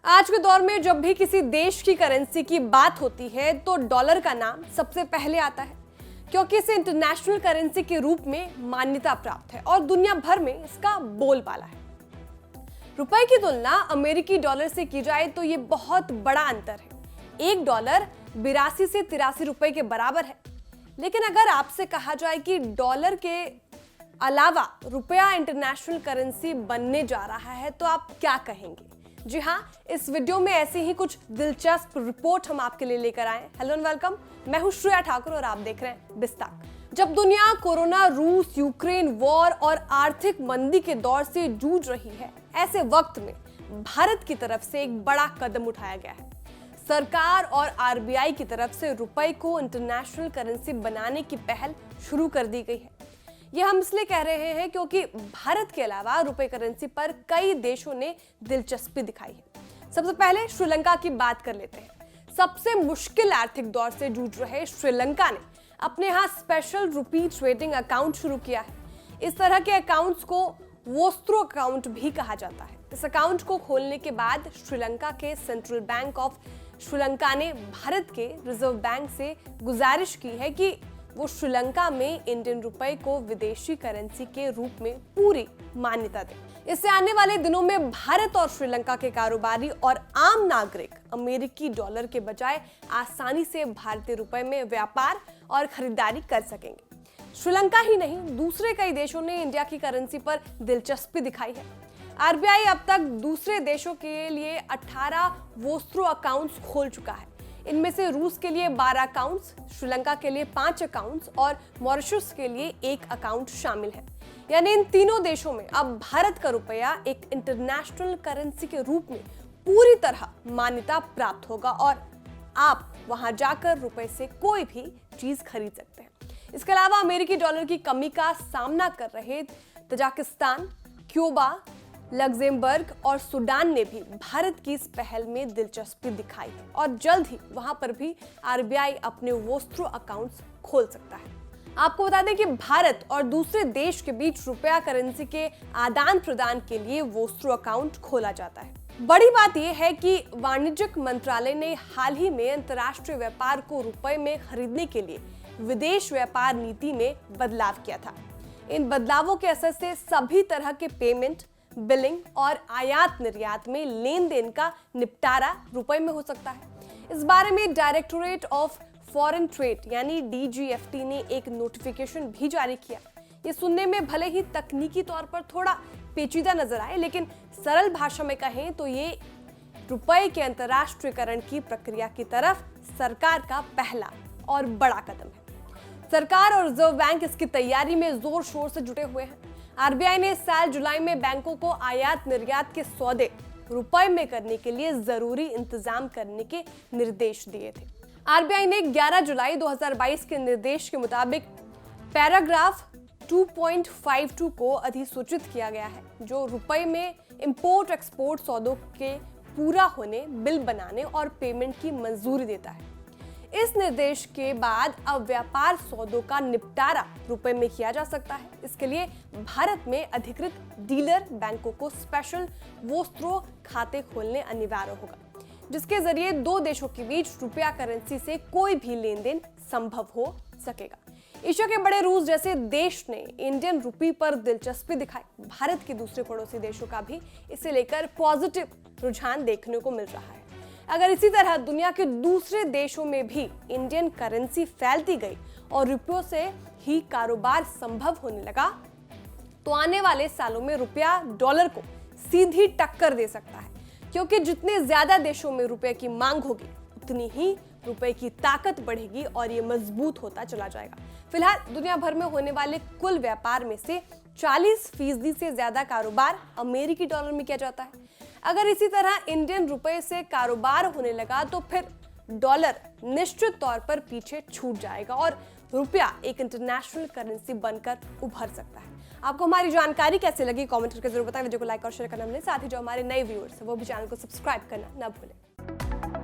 आज के दौर में जब भी किसी देश की करेंसी की बात होती है तो डॉलर का नाम सबसे पहले आता है, क्योंकि इसे इंटरनेशनल करेंसी के रूप में मान्यता प्राप्त है और दुनिया भर में इसका बोलबाला है। रुपए की तुलना अमेरिकी डॉलर से की जाए तो ये बहुत बड़ा अंतर है। एक डॉलर 82 से 83 रुपए के बराबर है। लेकिन अगर आपसे कहा जाए कि डॉलर के अलावा रुपया इंटरनेशनल करेंसी बनने जा रहा है तो आप क्या कहेंगे? जी हाँ, इस वीडियो में ऐसी ही कुछ दिलचस्प रिपोर्ट हम आपके लिए लेकर आए। हेलो एंड वेलकम, मैं हूं श्रेया ठाकुर और आप देख रहे हैं बिस्ताक। जब दुनिया कोरोना, रूस, यूक्रेन वॉर और आर्थिक मंदी के दौर से जूझ रही है, ऐसे वक्त में भारत की तरफ से एक बड़ा कदम उठाया गया है। सरकार और आरबीआई की तरफ से रुपए को इंटरनेशनल करेंसी बनाने की पहल शुरू कर दी गई है। यह हम इसलिए कह रहे हैं क्योंकि भारत के अलावा रुपए करेंसी पर कई देशों ने दिलचस्पी दिखाई है। सबसे पहले श्रीलंका की बात कर लेते हैं। सबसे मुश्किल आर्थिक दौर से जूझ रहे श्रीलंका ने अपने यहाँ स्पेशल रुपी ट्रेडिंग अकाउंट शुरू किया है। इस तरह के अकाउंट्स को वोस्त्रो अकाउंट भी कहा जाता है। इस अकाउंट को खोलने के बाद श्रीलंका के सेंट्रल बैंक ऑफ श्रीलंका ने भारत के रिजर्व बैंक से गुजारिश की है कि वो श्रीलंका में इंडियन रुपए को विदेशी करेंसी के रूप में पूरी मान्यता दे। इससे आने वाले दिनों में भारत और श्रीलंका के कारोबारी और आम नागरिक अमेरिकी डॉलर के बजाय आसानी से भारतीय रुपए में व्यापार और खरीदारी कर सकेंगे। श्रीलंका ही नहीं, दूसरे कई देशों ने इंडिया की करेंसी पर दिलचस्पी दिखाई है। आरबीआई अब तक दूसरे देशों के लिए 18 वोस्त्रो अकाउंट्स खोल चुका है। इनमें से रूस के लिए 12 अकाउंट्स, श्रीलंका के लिए 5 अकाउंट्स और मॉरिशस के लिए 1 अकाउंट शामिल है। यानी इन तीनों देशों में अब भारत का रुपया एक इंटरनेशनल करेंसी के रूप में पूरी तरह मान्यता प्राप्त होगा और आप वहां जाकर रुपए से कोई भी चीज खरीद सकते हैं। इसके अलावा अमेरिकी डॉलर की कमी का सामना कर रहे तजाकिस्तान, क्यूबा, लग्जमबर्ग और सूडान ने भी भारत की इस पहल में दिलचस्पी दिखाई है और जल्द ही वहां पर भी आरबीआई अपने वोस्त्रो अकाउंट्स खोल सकता है। आपको बता दें कि भारत और दूसरे देश के बीच रुपया करेंसी के आदान प्रदान के लिए वोस्त्रो अकाउंट खोला जाता है। बड़ी बात यह है कि वाणिज्यिक मंत्रालय ने हाल ही में अंतर्राष्ट्रीय व्यापार को रुपए में खरीदने के लिए विदेश व्यापार नीति में बदलाव किया था। इन बदलावों के असर से सभी तरह के पेमेंट, बिलिंग और आयात निर्यात में लेन देन का निपटारा रुपए में हो सकता है। इस बारे में डायरेक्टोरेट ऑफ फॉरेन ट्रेड यानी डीजीएफटी ने एक नोटिफिकेशन भी जारी किया। ये सुनने में भले ही तकनीकी तौर पर थोड़ा पेचीदा नजर आए, लेकिन सरल भाषा में कहें तो ये रुपए के अंतर्राष्ट्रीयकरण की प्रक्रिया की तरफ सरकार का पहला और बड़ा कदम है। सरकार और रिजर्व बैंक इसकी तैयारी में जोर शोर से जुटे हुए हैं। आरबीआई ने इस साल जुलाई में बैंकों को आयात निर्यात के सौदे रुपए में करने के लिए जरूरी इंतजाम करने के निर्देश दिए थे। आरबीआई ने 11 जुलाई 2022 के निर्देश के मुताबिक पैराग्राफ 2.52 को अधिसूचित किया गया है, जो रुपए में इंपोर्ट एक्सपोर्ट सौदों के पूरा होने, बिल बनाने और पेमेंट की मंजूरी देता है। इस निर्देश के बाद अब व्यापार सौदों का निपटारा रुपए में किया जा सकता है। इसके लिए भारत में अधिकृत डीलर बैंकों को स्पेशल वोस्त्रो खाते खोलने अनिवार्य होगा, जिसके जरिए दो देशों के बीच रुपया करेंसी से कोई भी लेन देन संभव हो सकेगा। एशिया के बड़े रूस जैसे देश ने इंडियन रुपी पर दिलचस्पी दिखाई। भारत के दूसरे पड़ोसी देशों का भी इसे लेकर पॉजिटिव रुझान देखने को मिल रहा है। अगर इसी तरह दुनिया के दूसरे देशों में भी इंडियन करेंसी फैलती गई और रुपयों से ही कारोबार संभव होने लगा, तो आने वाले सालों में रुपया डॉलर को सीधी टक्कर दे सकता है, क्योंकि जितने ज्यादा देशों में रुपए की मांग होगी उतनी ही रुपए की ताकत बढ़ेगी और ये मजबूत होता चला जाएगा। फिलहाल दुनिया भर में होने वाले कुल व्यापार में से 40% से ज्यादा कारोबार अमेरिकी डॉलर में किया जाता है। अगर इसी तरह इंडियन रुपए से कारोबार होने लगा तो फिर डॉलर निश्चित तौर पर पीछे छूट जाएगा और रुपया एक इंटरनेशनल करेंसी बनकर उभर सकता है। आपको हमारी जानकारी कैसे लगी कमेंट करके जरूर बताएं। वीडियो को लाइक और शेयर करना भूलें। साथ ही जो हमारे नए व्यूअर्स हैं वो भी चैनल को सब्सक्राइब करना ना भूलें।